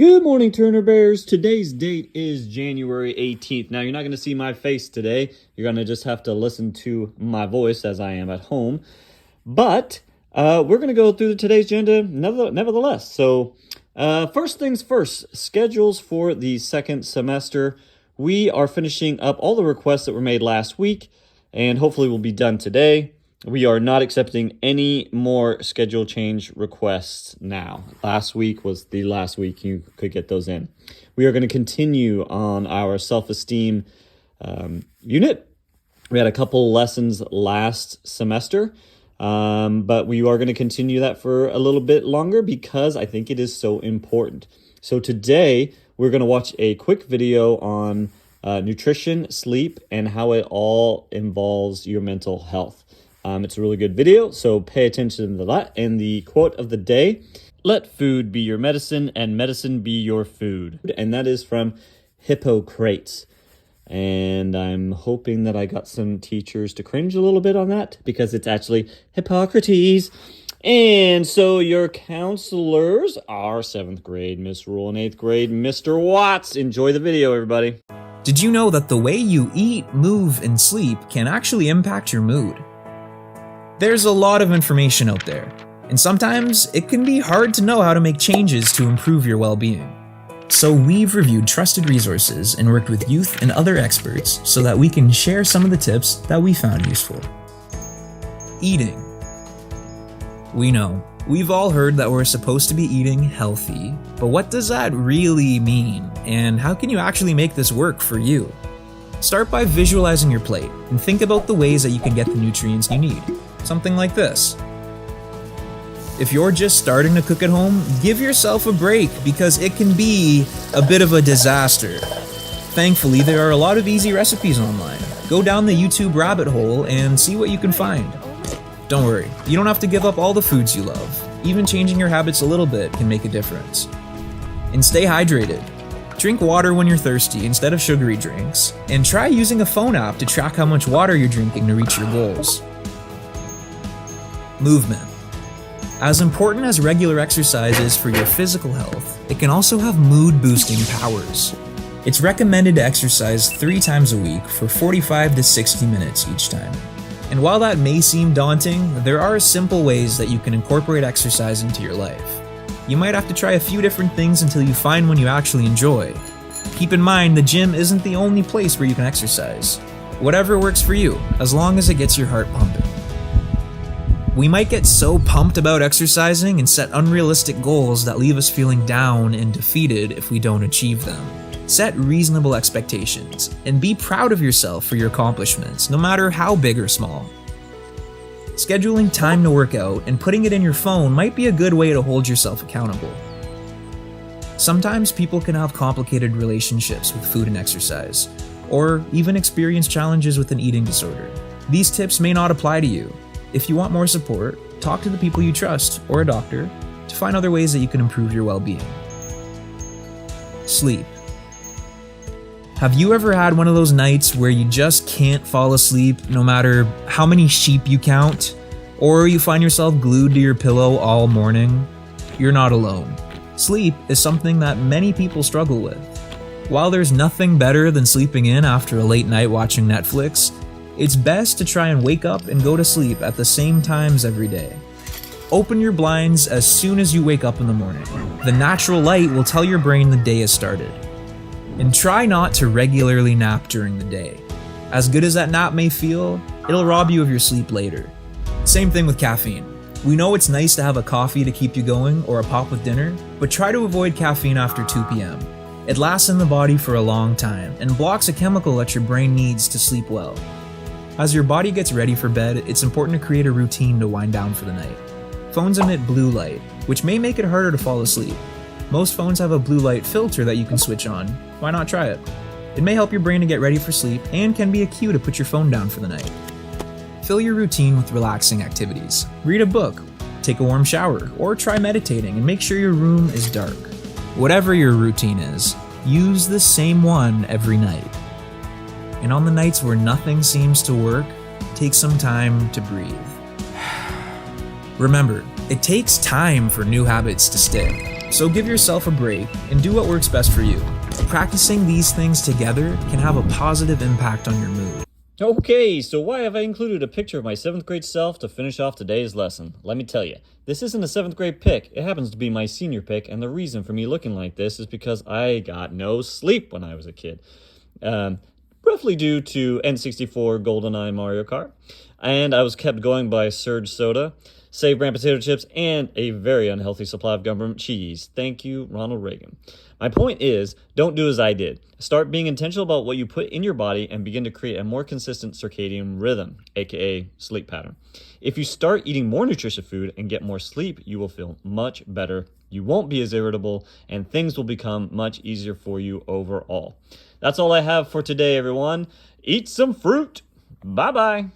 Good morning, Turner Bears. Today's date is January 18th. Now, you're not going to see my face today. You're going to just have to listen to my voice as I am at home. But we're going to go through today's agenda nevertheless. So first things first, schedules for the second semester. We are finishing up all the requests that were made last week, and hopefully we'll be done today. We are not accepting any more schedule change requests now. Last week was the last week you could get those in. We are going to continue on our self-esteem unit. We had a couple lessons last semester, but we are going to continue that for a little bit longer because I think it is so important. So today we're going to watch a quick video on nutrition, sleep, and how it all involves your mental health. It's a really good video, so pay attention to that. And the quote of the day, let food be your medicine and medicine be your food. And that is from Hippocrates. And I'm hoping that I got some teachers to cringe a little bit on that because it's actually Hippocrates. And so your counselors are 7th grade Miss Rule and 8th grade Mr. Watts. Enjoy the video, everybody. Did you know that the way you eat, move, and sleep can actually impact your mood? There's a lot of information out there, and sometimes it can be hard to know how to make changes to improve your well-being. So we've reviewed trusted resources and worked with youth and other experts so that we can share some of the tips that we found useful. Eating. We know, we've all heard that we're supposed to be eating healthy, but what does that really mean, and how can you actually make this work for you? Start by visualizing your plate and think about the ways that you can get the nutrients you need. Something like this. If you're just starting to cook at home, give yourself a break because it can be a bit of a disaster. Thankfully, there are a lot of easy recipes online. Go down the YouTube rabbit hole and see what you can find. Don't worry, you don't have to give up all the foods you love. Even changing your habits a little bit can make a difference. And stay hydrated. Drink water when you're thirsty instead of sugary drinks. And try using a phone app to track how much water you're drinking to reach your goals. Movement. As important as regular exercise is for your physical health, it can also have mood-boosting powers. It's recommended to exercise 3 times a week for 45 to 60 minutes each time. And while that may seem daunting, there are simple ways that you can incorporate exercise into your life. You might have to try a few different things until you find one you actually enjoy. Keep in mind, the gym isn't the only place where you can exercise. Whatever works for you, as long as it gets your heart pumping. We might get so pumped about exercising and set unrealistic goals that leave us feeling down and defeated if we don't achieve them. Set reasonable expectations and be proud of yourself for your accomplishments, no matter how big or small. Scheduling time to work out and putting it in your phone might be a good way to hold yourself accountable. Sometimes people can have complicated relationships with food and exercise, or even experience challenges with an eating disorder. These tips may not apply to you. If you want more support, talk to the people you trust or a doctor to find other ways that you can improve your well-being. Sleep. Have you ever had one of those nights where you just can't fall asleep no matter how many sheep you count? Or you find yourself glued to your pillow all morning? You're not alone. Sleep is something that many people struggle with. While there's nothing better than sleeping in after a late night watching Netflix, it's best to try and wake up and go to sleep at the same times every day. Open your blinds as soon as you wake up in the morning. The natural light will tell your brain the day has started. And try not to regularly nap during the day. As good as that nap may feel, it'll rob you of your sleep later. Same thing with caffeine. We know it's nice to have a coffee to keep you going or a pop with dinner, but try to avoid caffeine after 2 p.m. It lasts in the body for a long time and blocks a chemical that your brain needs to sleep well. As your body gets ready for bed, it's important to create a routine to wind down for the night. Phones emit blue light, which may make it harder to fall asleep. Most phones have a blue light filter that you can switch on. Why not try it? It may help your brain to get ready for sleep and can be a cue to put your phone down for the night. Fill your routine with relaxing activities. Read a book, take a warm shower, or try meditating and make sure your room is dark. Whatever your routine is, use the same one every night. And on the nights where nothing seems to work, take some time to breathe. Remember, it takes time for new habits to stick. So give yourself a break and do what works best for you. Practicing these things together can have a positive impact on your mood. Okay, so why have I included a picture of my 7th grade self to finish off today's lesson? Let me tell you, this isn't a 7th grade pic. It happens to be my senior pic, and the reason for me looking like this is because I got no sleep when I was a kid. Roughly due to N64 GoldenEye Mario Kart, and I was kept going by Surge Soda, Save Brand potato chips, and a very unhealthy supply of government cheese. Thank you, Ronald Reagan. My point is, don't do as I did. Start being intentional about what you put in your body and begin to create a more consistent circadian rhythm, aka sleep pattern. If you start eating more nutritious food and get more sleep, you will feel much better. You won't be as irritable, and things will become much easier for you overall. That's all I have for today, everyone. Eat some fruit. Bye-bye.